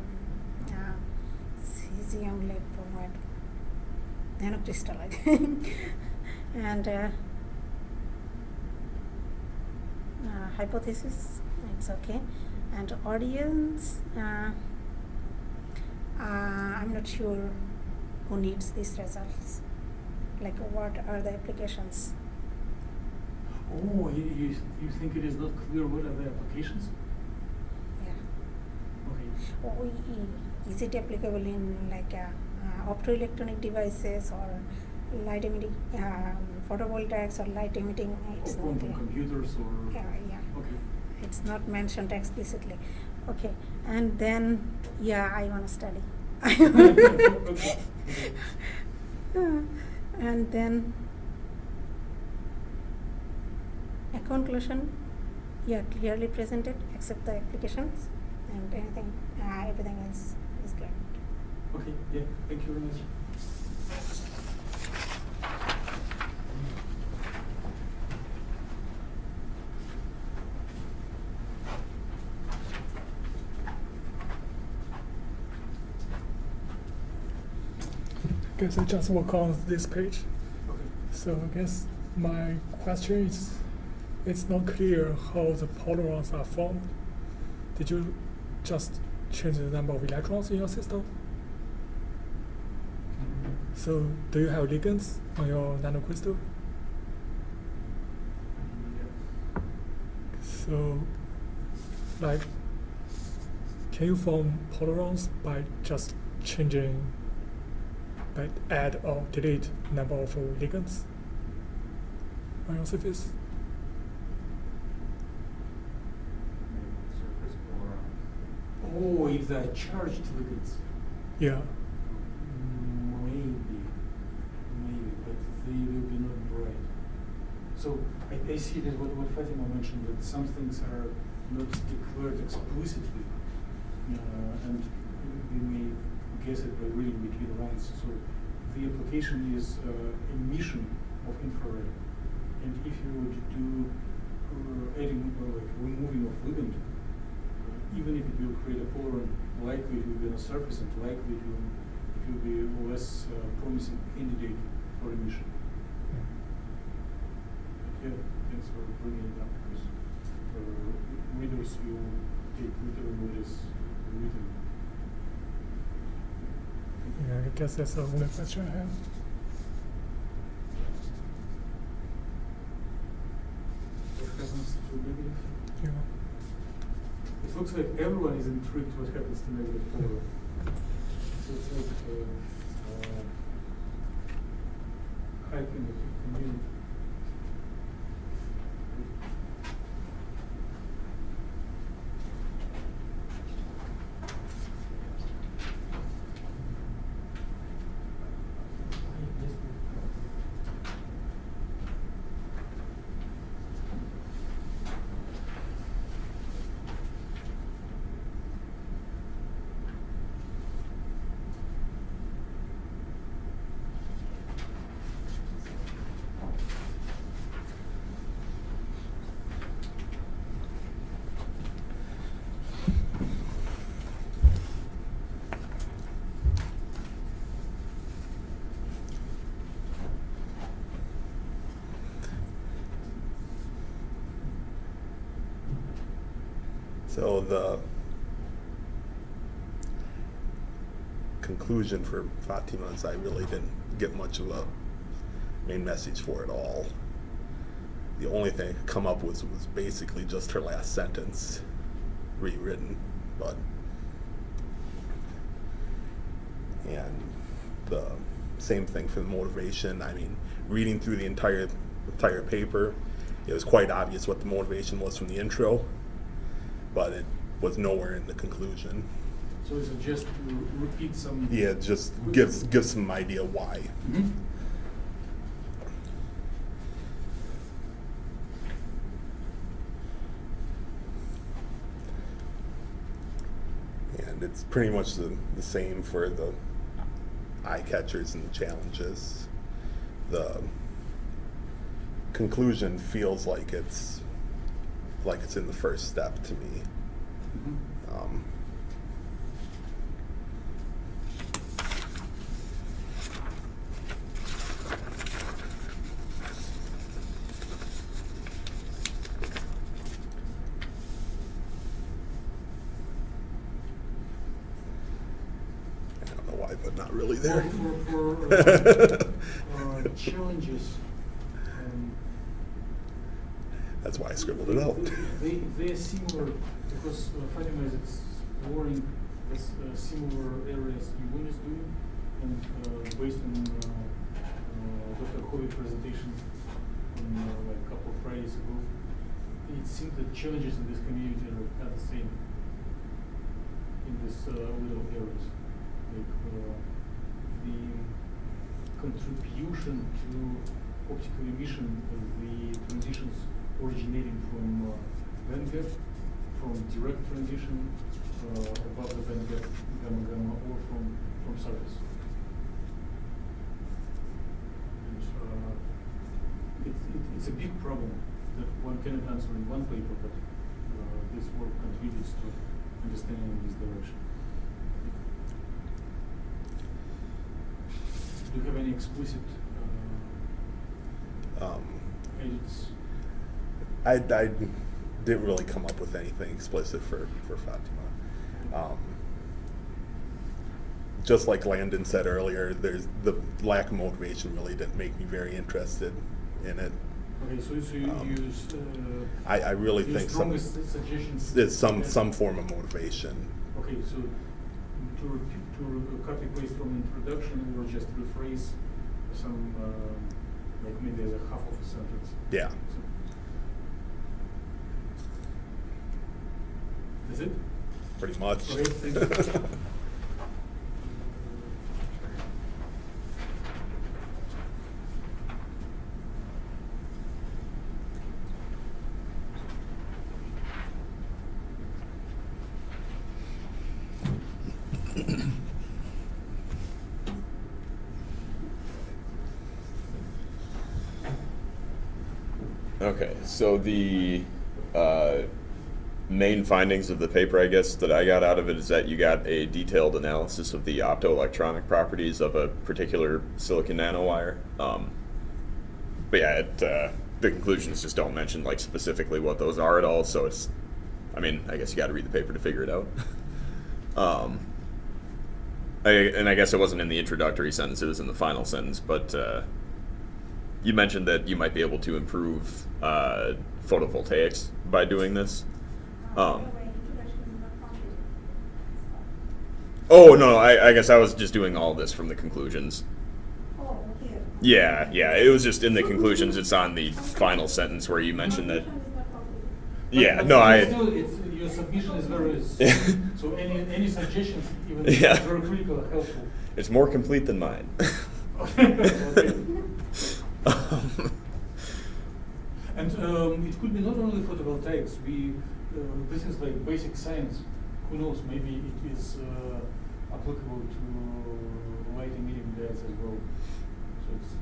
cesium lead format nanocrystal, I think. And hypothesis, it's okay. And audience, I'm not sure who needs these results. Like, what are the applications? Oh, you think it is not clear what are the applications? Yeah. Okay. Is it applicable in like optoelectronic devices or light emitting photovoltaics or light emitting? It's not Quantum clear. computers or. Yeah. Okay. It's not mentioned explicitly. Okay, and then I want to study. Okay. And then a conclusion, clearly presented except the applications, and anything, everything else is good. Okay. Yeah. Thank you very much. I guess I just work on this page. Okay. So I guess My question is, it's not clear how the polyrons are formed. Did you just change the number of electrons in your system? So do you have ligands on your nanocrystal? So, like, can you form polyrons by just changing, by add or delete number of ligands on your surface? Maybe surface polarize. Oh, if they're charged ligands. Yeah. Maybe, but they will be not bright. So I see that what Fatima mentioned, that some things are not declared explicitly, and we may guess it by reading between the lines. So the application is emission of infrared, and if you would do adding or like removing of ligand, even if it will create a polaron, likely it will be on a surface and likely it will be a less promising candidate for emission. Yeah, thanks for bringing it up, because readers will take literally what is written. Yeah, I guess that's the only question I have. What happens to negative? Yeah. It looks like everyone is intrigued what happens to negative polar. So it's like hiking the community. So the conclusion for Fatima is I really didn't get much of a main message for it all. The only thing I could come up with was basically just her last sentence rewritten, but and the same thing for the motivation. I mean, reading through the entire paper, it was quite obvious what the motivation was from the intro, but it was nowhere in the conclusion. So is it just to repeat some? Yeah, it just gives some idea why. Mm-hmm. And it's pretty much the same for the eye catchers and the challenges. The conclusion feels like it's in the first step to me. Mm-hmm. I don't know why, but not really there. For challenges, That's why I scribbled it out. They are similar because Fatima is exploring similar areas Yvonne is doing, and based on Dr. Hovey's presentation like a couple of Fridays ago, it seems that challenges in this community are the same in these little areas. Like the contribution to optical emission, the transitions originating from bandgap, from direct transition above the bandgap gamma or from surface. And, it's a big problem that one cannot answer in one paper, but this work contributes to understanding in this direction. Do you have any explicit? it's I didn't really come up with anything explicit for Fatima. Just like Landon said earlier, there's the lack of motivation really didn't make me very interested in it. okay. So you use. I really your think strongest suggestions. it's some form of motivation. Okay, so to copy paste from introduction or just rephrase some like maybe as a half of a sentence. Yeah. So, is it? Pretty much. Okay, thank you. Okay, so the main findings of the paper, I guess, that I got out of it is that you got a detailed analysis of the optoelectronic properties of a particular silicon nanowire. But yeah, the conclusions just don't mention like specifically what those are at all. So it's, I mean, I guess you got to read the paper to figure it out. And I guess it wasn't in the introductory sentence; it was in the final sentence. But you mentioned that you might be able to improve photovoltaics by doing this. Oh no, I guess I was just doing all this from the conclusions. Oh, okay. Yeah, it was just in the conclusions. It's on the final sentence where you mentioned that. Yeah, But no, still, your submission is very. So any suggestions, even Yeah. very critical, are helpful. It's more complete than mine. Okay. And it could be not only photovoltaics. This is like basic science. Who knows? Maybe it is applicable to light emitting dyes as well. So it's.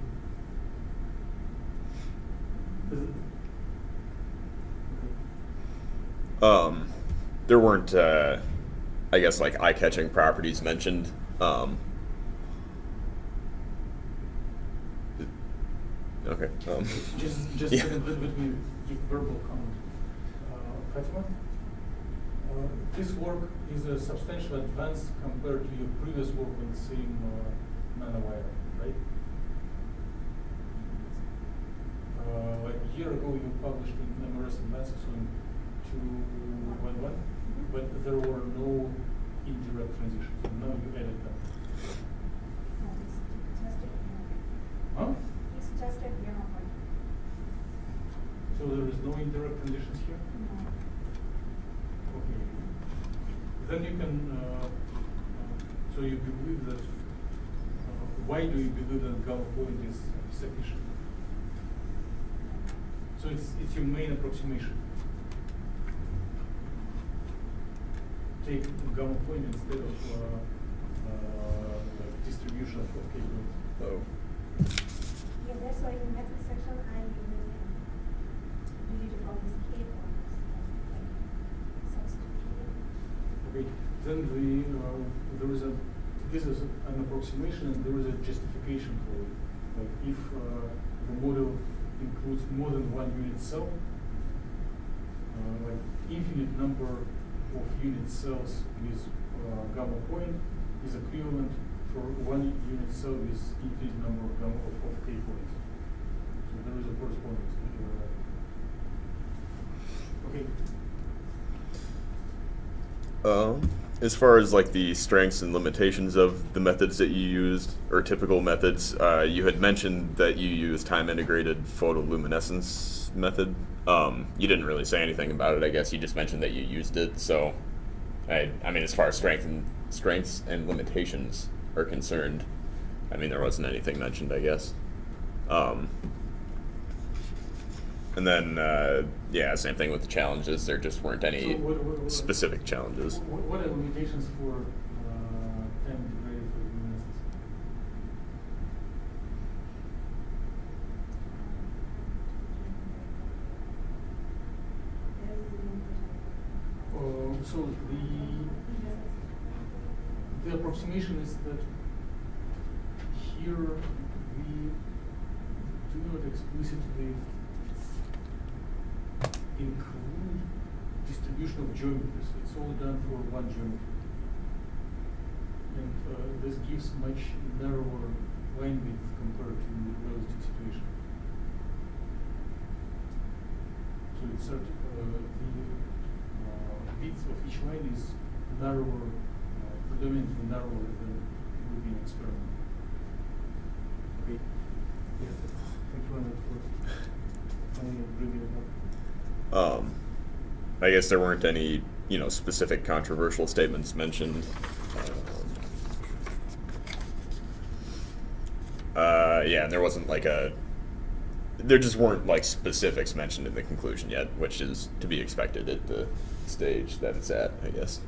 There weren't, I guess, like eye-catching properties mentioned. Okay. Just Yeah. let me give verbal comment. Fatima, this work is a substantial advance compared to your previous work on the same nanowire, right? Like a year ago, you published in numerous advances on 2.1, but there were no indirect transitions. And now you added them. Huh? It's just a piano point. So there is no indirect transitions here? No. Okay. Then you can, so you believe that, why do you believe that gamma point is sufficient? So it's your main approximation. Take gamma point instead of like distribution of K points. Oh. Yeah, that's why in the method section I deleted all these K points. Like substitute. Okay. Then there is this is an approximation and there is a justification for it. Like if the model includes more than one unit cell, like infinite number of unit cells with gamma point is equivalent for one unit cell with infinite number of K points. So there is a correspondence. Okay. As far as like the strengths and limitations of the methods that you used, or typical methods, you had mentioned that you used time-integrated photoluminescence method. You didn't really say anything about it. I guess you just mentioned that you used it. So, I mean, as far as strengths and limitations are concerned, I mean, there wasn't anything mentioned, I guess. And then, yeah, same thing with the challenges. There just weren't any what specific challenges. What are the limitations for time-integrated photoluminescence? So the approximation is that here we do not explicitly include distribution of geometries. It's all done for one geometry. And this gives much narrower line width compared to realistic situation. So it's the width of each line is narrower, predominantly narrower than would be an experiment. Okay. Yeah. Thank you very much for finally bringing it up. I guess there weren't any, specific controversial statements mentioned. Yeah, and there wasn't there just weren't specifics mentioned in the conclusion yet, which is to be expected at the stage that it's at, I guess.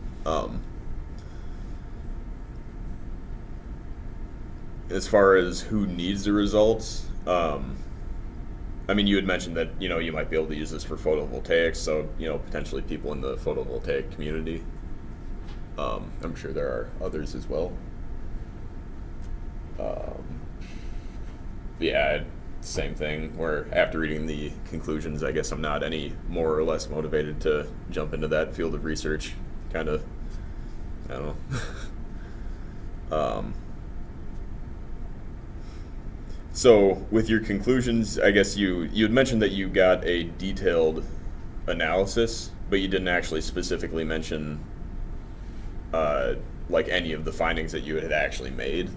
As far as who needs the results, you had mentioned that, you might be able to use this for photovoltaics, so, potentially people in the photovoltaic community. I'm sure there are others as well. Yeah, same thing, where after reading the conclusions, I guess I'm not any more or less motivated to jump into that field of research. Kind of, I don't know. So with your conclusions, I guess you had mentioned that you got a detailed analysis, but you didn't actually specifically mention any of the findings that you had actually made.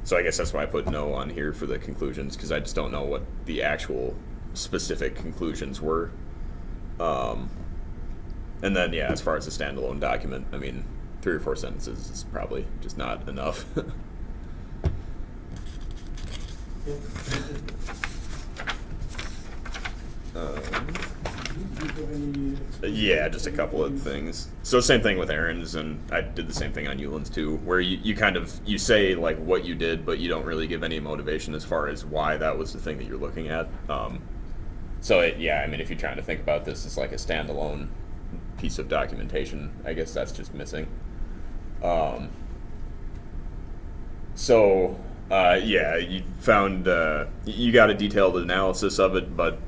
So I guess that's why I put no on here for the conclusions, because I just don't know what the actual specific conclusions were. And then, yeah, as far as a standalone document, 3 or 4 sentences is probably just not enough. Yeah, just a couple of things. So same thing with Aaron's, and I did the same thing on Yulin's too, where you say what you did, but you don't really give any motivation as far as why that was the thing that you're looking at. If you're trying to think about this as a standalone piece of documentation, I guess that's just missing. You found you got a detailed analysis of it, but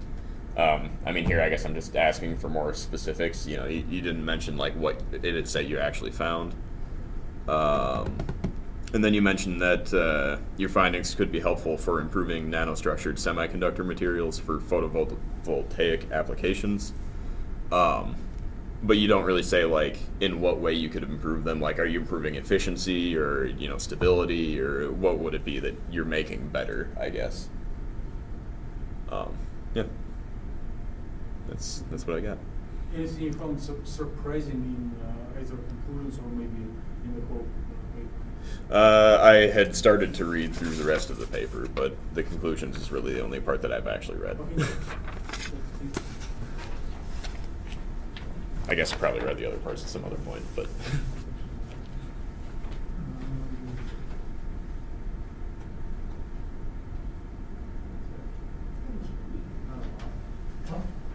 here I guess I'm just asking for more specifics. You didn't mention what did it say you actually found, and then you mentioned that your findings could be helpful for improving nanostructured semiconductor materials for photovoltaic applications. But you don't really say in what way you could improve them. Are you improving efficiency or stability, or what would it be that you're making better, I guess. Yeah. That's what I got. Anything you found surprising in either conclusions or maybe in the whole paper? I had started to read through the rest of the paper, but the conclusions is really the only part that I've actually read. Okay. I guess I probably read the other parts at some other point, but.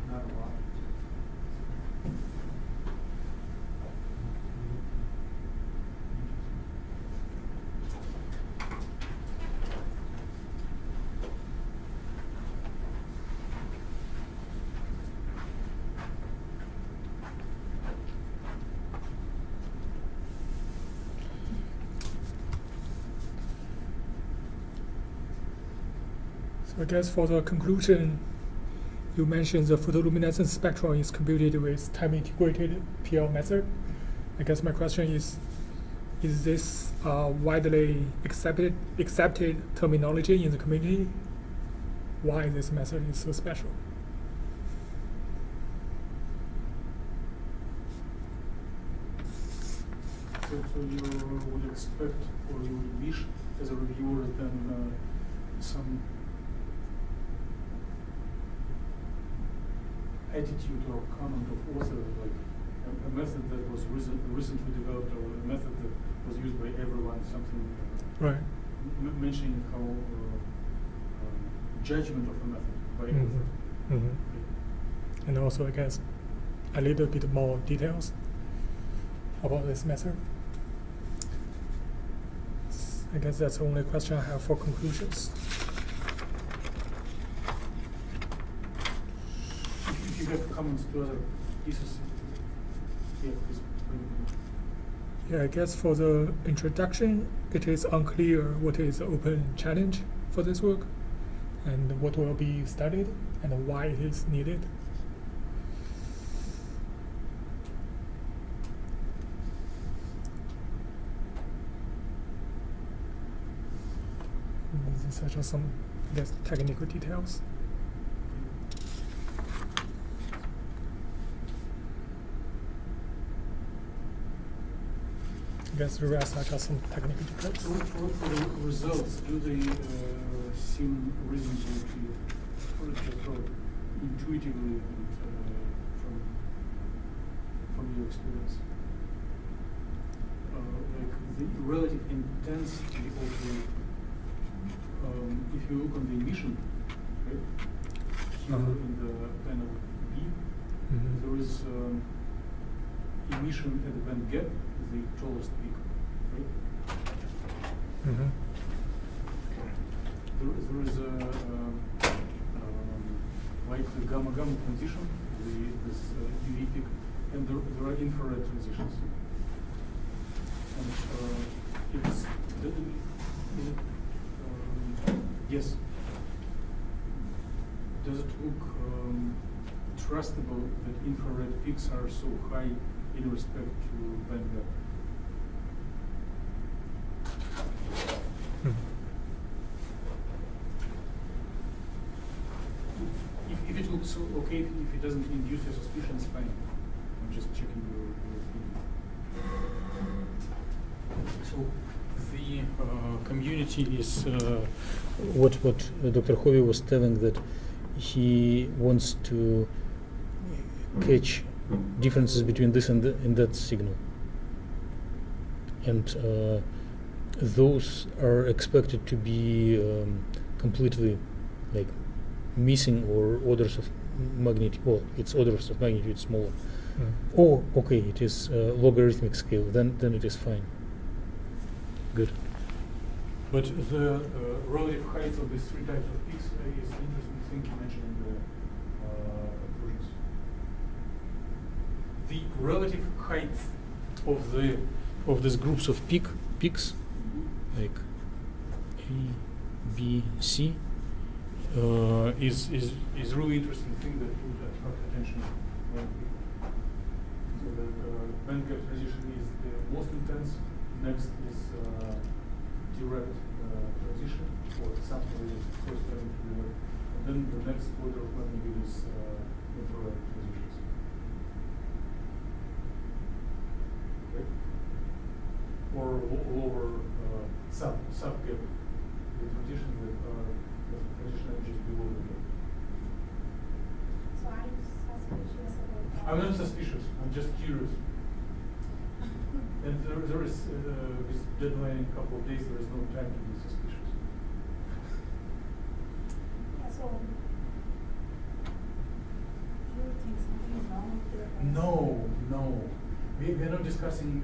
Not a lot. So I guess for the conclusion, you mentioned the photoluminescence spectrum is computed with time-integrated PL method. I guess my question is this widely accepted terminology in the community? Why this method is so special? So you would expect, or you would wish, as a reviewer, then some attitude or comment of author, a method that was recently developed, or a method that was used by everyone, something Right. Mentioning how judgment of a method by Mm-hmm. author. Mm-hmm. Okay. And also, I guess, a little bit more details about this method. I guess that's the only question I have for conclusions. have comments to other pieces, yeah, please. Yeah, I guess for the introduction, it is unclear what is the open challenge for this work, and what will be studied, and why it is needed. These are just some, I guess, technical details. I guess the rest are just some technical details. For the results, do they seem reasonable to you? For intuitively and from your experience? Like the relative intensity of the, if you look on the emission, right? Here in the panel B, there is emission at the band gap, the tallest peak, right? There is a like the gamma transition, this UV peak, and there are infrared transitions. And it's yes. Does it look trustable that infrared peaks are so high in respect to band gap? If it looks okay, if it doesn't induce your suspicion, it's fine. I'm just checking your opinion. So the community is what Dr. Hovey was telling, that he wants to catch differences between this and that signal, and those are expected to be completely like missing, or orders of magnitude. Well, it's orders of magnitude smaller. Oh, okay, it is logarithmic scale. Then it is fine. Good. But the relative heights of these three types of peaks is an interesting thing you mentioned in the conclusions. The relative height of these groups of peaks, like A, B, C, is really interesting thing that would attract attention of young people. So the band gap transition is the most intense. Next is direct transition, or something that is first coming to the earth. And then the next order of magnitude is infrared transitions. Okay? Or lower sub gap, the transitions that are the transition energies below the gap. So are you suspicious about that? I'm not suspicious. I'm just curious. And there is this deadline in a couple of days. There is no time to be suspicious. Yeah, so you think something is wrong with the No. We are not discussing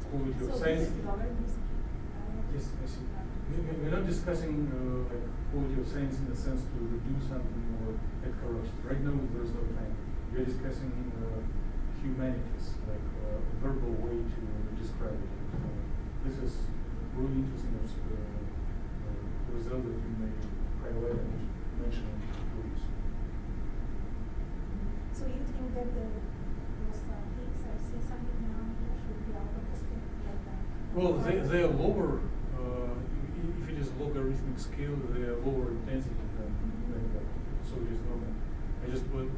quality of so science. this is logarithmic scale. Yes, I see. We're not discussing like quality of science in the sense to redo something or add corruption. Right now, there is no time. We are discussing humanities, like a verbal way to describe it. This is really interesting result that you may highlight and mention in the conclusions. So you think that those peaks are see something now should be out of the scale like that? Well, they are lower. If it is a logarithmic scale, they are lower intensity than that. So it is normal. I would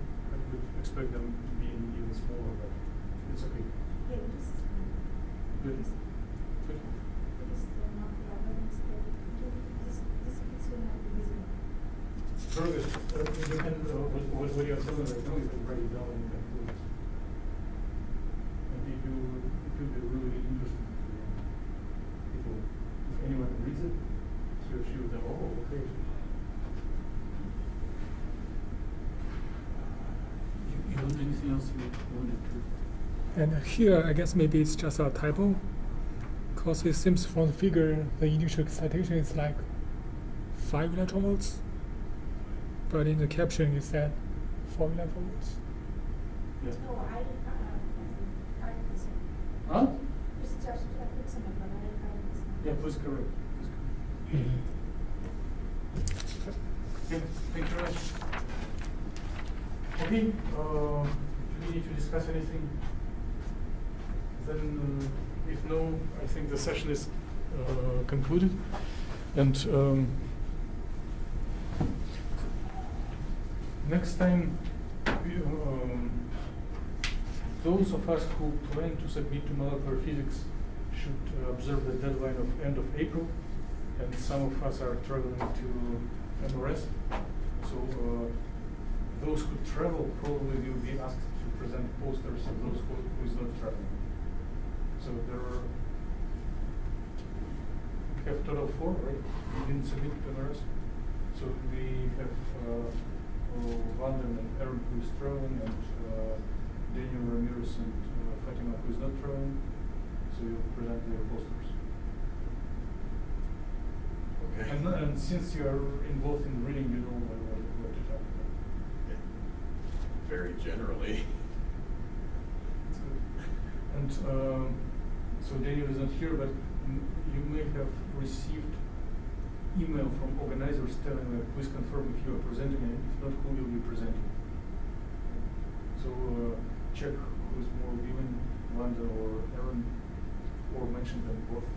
expect them being even smaller, but it's okay. Yeah, it is. Good. Good. It is not logarithmic scale. This peaks will not be visible. Very good. You can, what you are telling right now, you can write it down in conclusions. And it will be really interesting to people. If anyone reads it, he or she will say, oh, okay. You don't anything else you wanted to? And here, I guess maybe it's just a typo, because it seems from the figure the initial excitation is like 5 electron volts, but in the caption it said formula for this? Yeah. No, I correct this one. Huh? You suggested I put some of them, I correct this one. Yeah, please correct. Please correct. Okay, thank you very much. Okay, do we need to discuss anything? Then, if no, I think the session is concluded. And next time, those of us who plan to submit to molecular physics should observe the deadline of end of April, and some of us are traveling to MRS. So those who travel probably will be asked to present posters of those who is not traveling. So there are, we have total 4, right? We didn't submit to MRS. So we have London and Aaron who is traveling, and Daniel Ramirez and Fatima who is not traveling. So you'll present their posters. Okay. And since you are involved in reading, you know what to talk about. Very generally. That's good. And so Daniel is not here, but you may have received email from organizers telling them, please confirm if you are presenting, and if not, who will be presenting. So check who is more willing, Wanda or Aaron, or mention them both.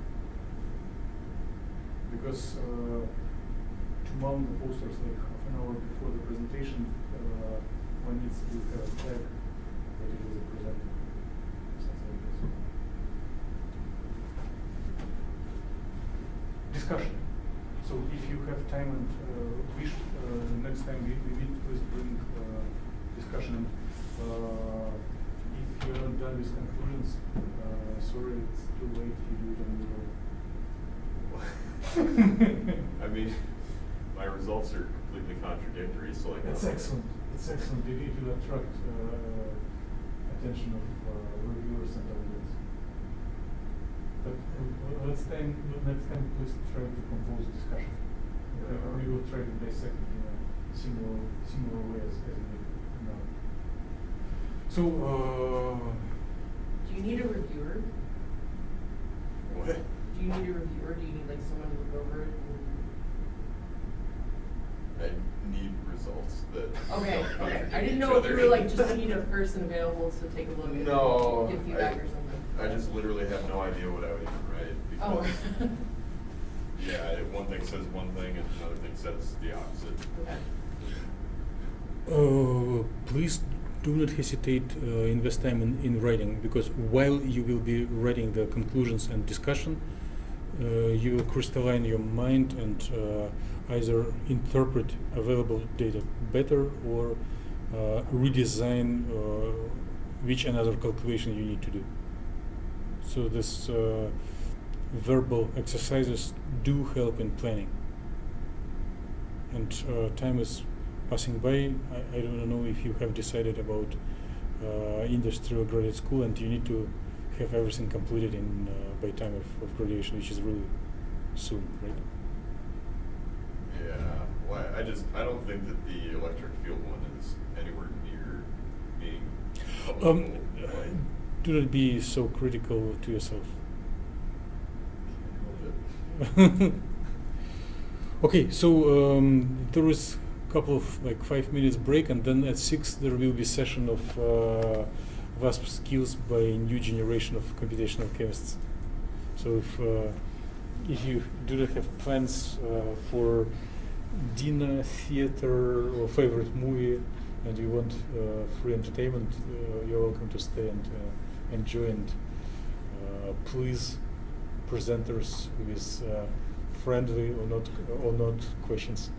Because to mount the posters like half an hour before the presentation, one needs to have a tag that it is a presenter. Something like this. Discussion. So if you have time and wish, next time we meet, please bring discussion. If you are not done with conclusions, sorry, it's too late. You do it on your own. I mean, my results are completely contradictory, so like. That's excellent. It's excellent. It will attract attention of reviewers and audience. But next time, please try to compose a discussion. We will try to dissect it in a similar way as we did now. So, do you need a reviewer? What? Do you need a reviewer? Do you need like someone to look over it? I need results that. Okay, don't okay. contradict I didn't each know if other. you were like just need a person available to take a look at No, it, give feedback or something. I just literally have no idea what I would even write. Oh. Because, yeah, one thing says one thing and another thing says the opposite. Okay. Please do not hesitate invest time in writing, because while you will be writing the conclusions and discussion, you will crystalline your mind and either interpret available data better or redesign which another calculation you need to do. So this verbal exercises do help in planning. And time is passing by. I don't know if you have decided about industrial graduate school, and you need to have everything completed in by time of graduation, which is really soon, right? Yeah, well, I don't think that the electric field one is anywhere near being. Do not be so critical to yourself. Can't help it. Okay, so there is a couple of 5 minutes break, and then at 6 there will be session of VASP skills by a new generation of computational chemists. So if you do not have plans for dinner, theater, or favorite movie, and you want free entertainment, you're welcome to stay and enjoy. And please, presenters with friendly or not questions.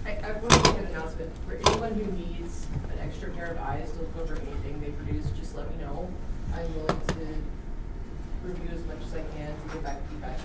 I want to make an announcement. For anyone who needs an extra pair of eyes to look over anything they produce, just let me know. I'm willing to review as much as I can to get back feedback.